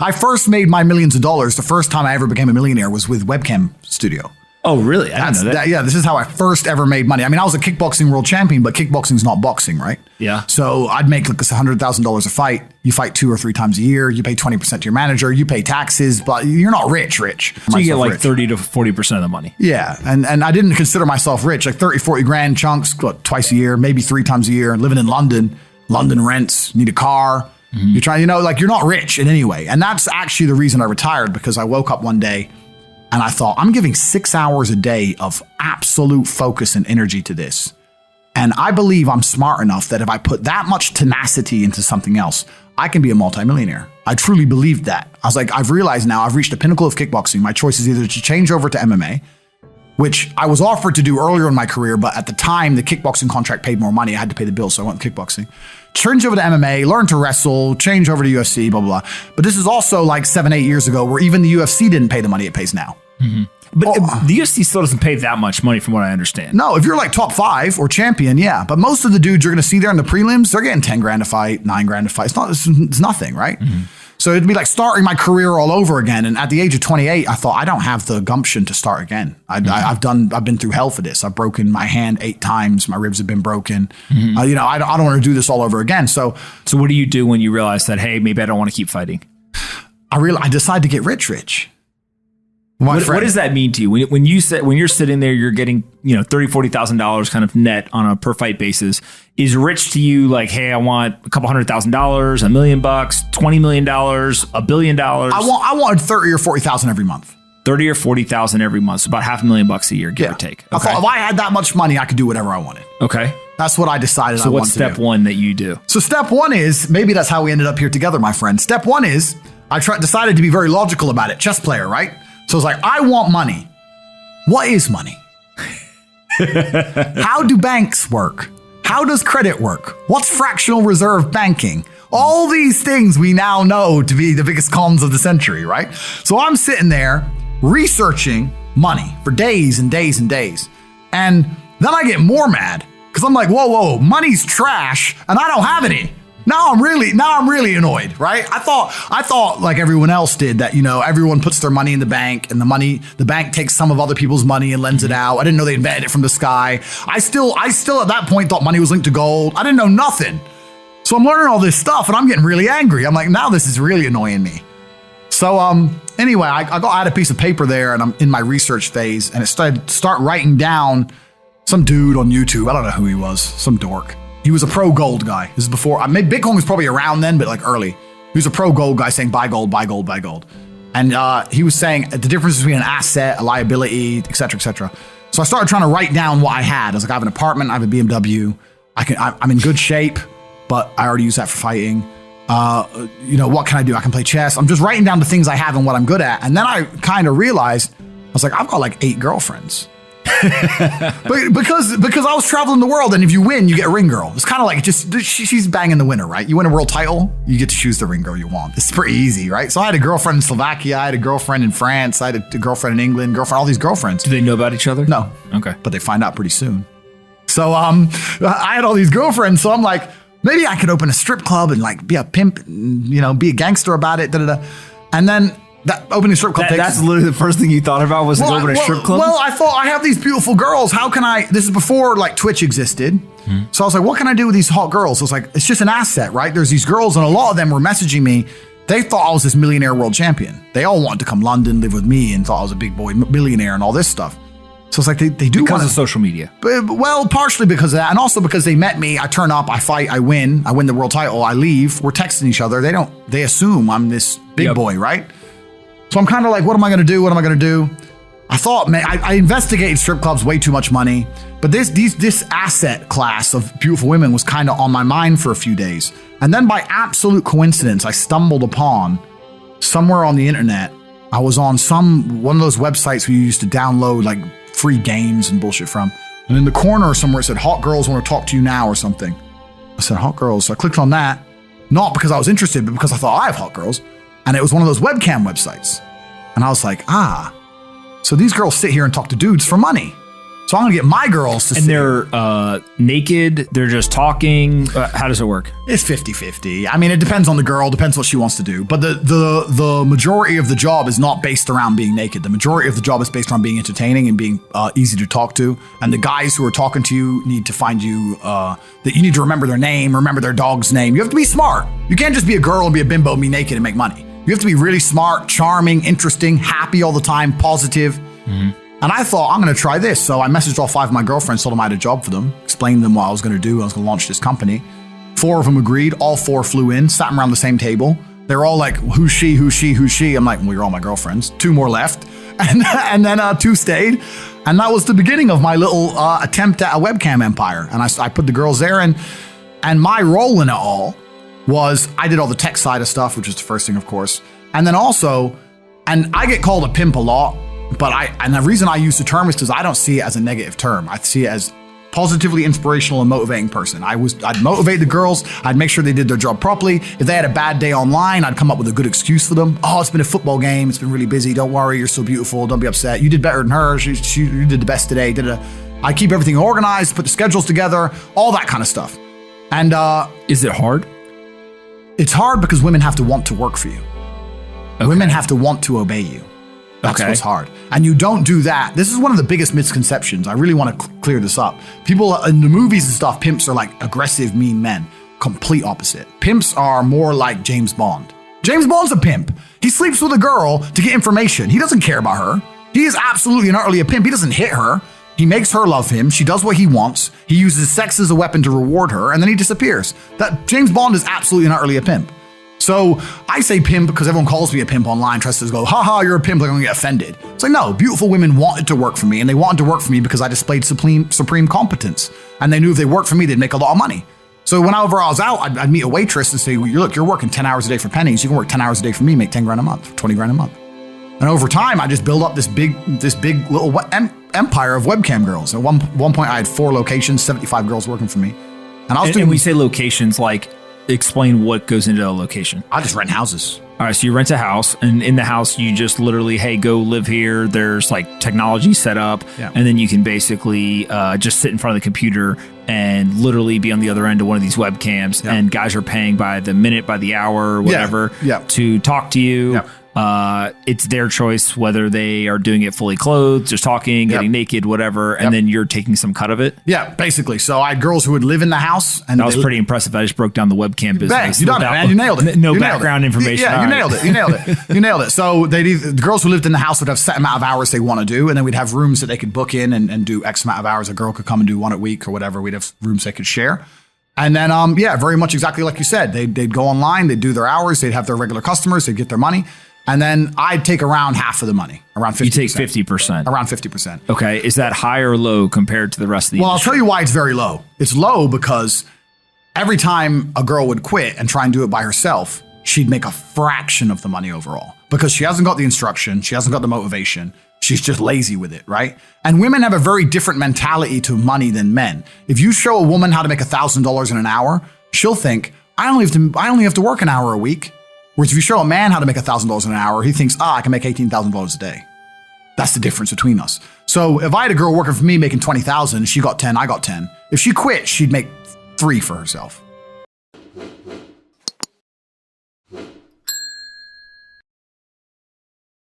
I first made my millions of dollars. The first time I ever became a millionaire was with Webcam Studio. Oh, really? I didn't know that. Yeah, this is how I first ever made money. I mean, I was a kickboxing world champion, but kickboxing's not boxing, right? Yeah. So I'd make like $100,000 a fight. You fight 2 or 3 times a year. You pay 20% to your manager. You pay taxes, but you're not rich. So you get like 30 to 40% of the money. Yeah. And I didn't consider myself rich, like 30, 40 grand chunks, what, twice a year, maybe 3 times a year, living in London. London rents, need a car. You're trying, like you're not rich in any way. And that's actually the reason I retired, because I woke up one day and I thought, I'm giving 6 hours a day of absolute focus and energy to this. And I believe I'm smart enough that if I put that much tenacity into something else, I can be a multimillionaire. I truly believed that. I was like, I've realized now I've reached the pinnacle of kickboxing. My choice is either to change over to MMA, which I was offered to do earlier in my career, but at the time, the kickboxing contract paid more money. I had to pay the bill, so I went kickboxing. Change over to MMA, learn to wrestle, change over to UFC, blah, blah, blah. But this is also like 7, 8 years ago where even the UFC didn't pay the money it pays now. But the UFC still doesn't pay that much money from what I understand. No, if you're like top 5 or champion, yeah. But most of the dudes you're going to see there in the prelims, they're getting 10 grand a fight, 9 grand a fight. It's nothing, right? So it'd be like starting my career all over again. And at the age of 28, I thought, I don't have the gumption to start again. I've been through hell for this. I've broken my hand 8 times. My ribs have been broken. I don't want to do this all over again. So what do you do when you realize that, hey, maybe I don't want to keep fighting? I decided to get rich. What does that mean to you? When you're sitting there, you're getting, $30,000, $40,000 kind of net on a per fight basis. Is rich to you like, hey, I want a couple $100,000, $1 million, $20 million, $1 billion? I wanted 30 or 40,000 every month. 30 or 40,000 every month, so about $500,000 a year, give or take. Okay. I thought if I had that much money, I could do whatever I wanted. Okay. That's what I decided. So what's step 1 that you do? So step 1 is, maybe that's how we ended up here together, my friend. Step 1 is I decided to be very logical about it. Chess player, right? So it's like, I want money. What is money? How do banks work? How does credit work? What's fractional reserve banking? All these things we now know to be the biggest cons of the century, right? So I'm sitting there researching money for days and days and days. And then I get more mad because I'm like, whoa, money's trash and I don't have any. Now I'm really annoyed, right? I thought like everyone else did that, everyone puts their money in the bank and the bank takes some of other people's money and lends it out. I didn't know they invented it from the sky. I still at that point thought money was linked to gold. I didn't know nothing. So I'm learning all this stuff and I'm getting really angry. I'm like, now this is really annoying me. So anyway, I had a piece of paper there and I'm in my research phase and it start writing down some dude on YouTube. I don't know who he was, some dork. He was a pro gold guy. This is before, Bitcoin was probably around then, but like early. He was a pro gold guy saying buy gold, buy gold, buy gold. And he was saying the difference between an asset, a liability, et cetera, et cetera. So I started trying to write down what I had. I was like, I have an apartment, I have a BMW. I'm in good shape, but I already use that for fighting. What can I do? I can play chess. I'm just writing down the things I have and what I'm good at. And then I kind of realized, I was like, I've got like 8 girlfriends. But because I was traveling the world and if you win, you get a ring girl. It's kind of like she's banging the winner, right? You win a world title, you get to choose the ring girl you want. It's pretty easy, right? So I had a girlfriend in Slovakia, I had a girlfriend in France, I had a girlfriend in England, all these girlfriends. Do they know about each other? No. Okay. But they find out pretty soon. So I had all these girlfriends, so I'm like, maybe I could open a strip club and like be a pimp, and, be a gangster about it, And then that opening strip club that's literally the first thing you thought about was opening a strip club? Well, I thought I have these beautiful girls. How can this is before like Twitch existed. So I was like, what can I do with these hot girls? I was like, it's just an asset, right? There's these girls and a lot of them were messaging me. They thought I was this millionaire world champion. They all wanted to come London, live with me and thought I was a big boy millionaire and all this stuff. So it's like they do because of social media. Well, partially because of that, and also because they met me. I turn up, I fight, I win the world title, I leave. We're texting each other. They assume I'm this big boy, right? So I'm kind of like, what am I going to do? What am I going to do? I thought, man, I investigated strip clubs, way too much money. But this asset class of beautiful women was kind of on my mind for a few days. And then by absolute coincidence, I stumbled upon somewhere on the internet. I was on one of those websites where you used to download like free games and bullshit from. And in the corner somewhere it said, hot girls want to talk to you now or something. I said, hot girls. So I clicked on that, not because I was interested, but because I thought I have hot girls. And it was one of those webcam websites. And I was like, so these girls sit here and talk to dudes for money. So I'm going to get my girls to And they're naked. They're just talking. How does it work? It's 50-50. I mean, it depends on the girl, depends what she wants to do. But the majority of the job is not based around being naked. The majority of the job is based around being entertaining and being easy to talk to. And the guys who are talking to you need to find you, that you need to remember their name, remember their dog's name. You have to be smart. You can't just be a girl and be a bimbo and be naked and make money. You have to be really smart, charming, interesting, happy all the time, positive. Mm-hmm. And I thought, I'm going to try this. So I messaged all 5 of my girlfriends, told them I had a job for them, explained to them what I was going to do. I was going to launch this company. 4 of them agreed. All 4 flew in, sat them around the same table. They were all like, who's she, who's she, who's she? I'm like, well, you're all my girlfriends. 2 more left. And then 2 stayed. And that was the beginning of my little attempt at a webcam empire. And I put the girls there. And my role in it all was I did all the tech side of stuff, which is the first thing, of course. And then also, and I get called a pimp a lot. But and the reason I use the term is because I don't see it as a negative term. I see it as positively inspirational and motivating person. I'd motivate the girls. I'd make sure they did their job properly. If they had a bad day online, I'd come up with a good excuse for them. Oh, it's been a football game. It's been really busy. Don't worry. You're so beautiful. Don't be upset. You did better than her. You did the best today. I keep everything organized, put the schedules together, all that kind of stuff. And is it hard? It's hard because women have to want to work for you. Okay. Women have to want to obey you. That's what's hard. And you don't do that. This is one of the biggest misconceptions. I really want to clear this up. People in the movies and stuff, pimps are like aggressive, mean men. Complete opposite. Pimps are more like James Bond. James Bond's a pimp. He sleeps with a girl to get information. He doesn't care about her. He is absolutely and utterly a pimp. He doesn't hit her. He makes her love him. She does what he wants. He uses sex as a weapon to reward her, and then he disappears. That James Bond is absolutely and utterly a pimp. So I say pimp because everyone calls me a pimp online, tries to go, haha, you're a pimp, like I'm gonna get offended. It's like, no, beautiful women wanted to work for me, and they wanted to work for me because I displayed supreme competence. And they knew if they worked for me, they'd make a lot of money. So whenever I was out, I'd meet a waitress and say, look, you're working 10 hours a day for pennies. You can work 10 hours a day for me, make 10 grand a month, 20 grand a month. And over time, I just built up this big little empire of webcam girls. At one point, I had 4 locations, 75 girls working for me. And when we say locations, like, explain what goes into a location. I just rent houses. All right, so you rent a house, and in the house, you just literally, hey, go live here. There's like technology set up, and then you can basically just sit in front of the computer and literally be on the other end of one of these webcams, and guys are paying by the minute, by the hour, whatever, to talk to you. It's their choice whether they are doing it fully clothed, just talking, getting naked, whatever, and then you're taking some cut of it. Yeah, basically. So I had girls who would live in the house. And that was pretty impressive. I just broke down the webcam business. Bang, you done it, man. You nailed it. No background information. Yeah, you nailed it. You nailed it. You nailed it. So the girls who lived in the house would have set amount of hours they want to do, and then we'd have rooms that they could book in and do X amount of hours. A girl could come and do 1 a week or whatever. We'd have rooms they could share. And then, very much exactly like you said. They'd go online, they'd do their hours, they'd have their regular customers, they'd get their money. And then I'd take around half of the money, around 50%. You take 50%. Around 50%. Okay. Is that high or low compared to the rest of the industry? I'll tell you why it's very low. It's low because every time a girl would quit and try and do it by herself, she'd make a fraction of the money overall because she hasn't got the instruction. She hasn't got the motivation. She's just lazy with it, right? And women have a very different mentality to money than men. If you show a woman how to make $1,000 in an hour, she'll think, I only have to work an hour a week. Whereas if you show a man how to make $1,000 in an hour, he thinks, I can make $18,000 a day. That's the difference between us. So if I had a girl working for me making $20,000, she got 10, I got 10. If she quit, she'd make 3 for herself.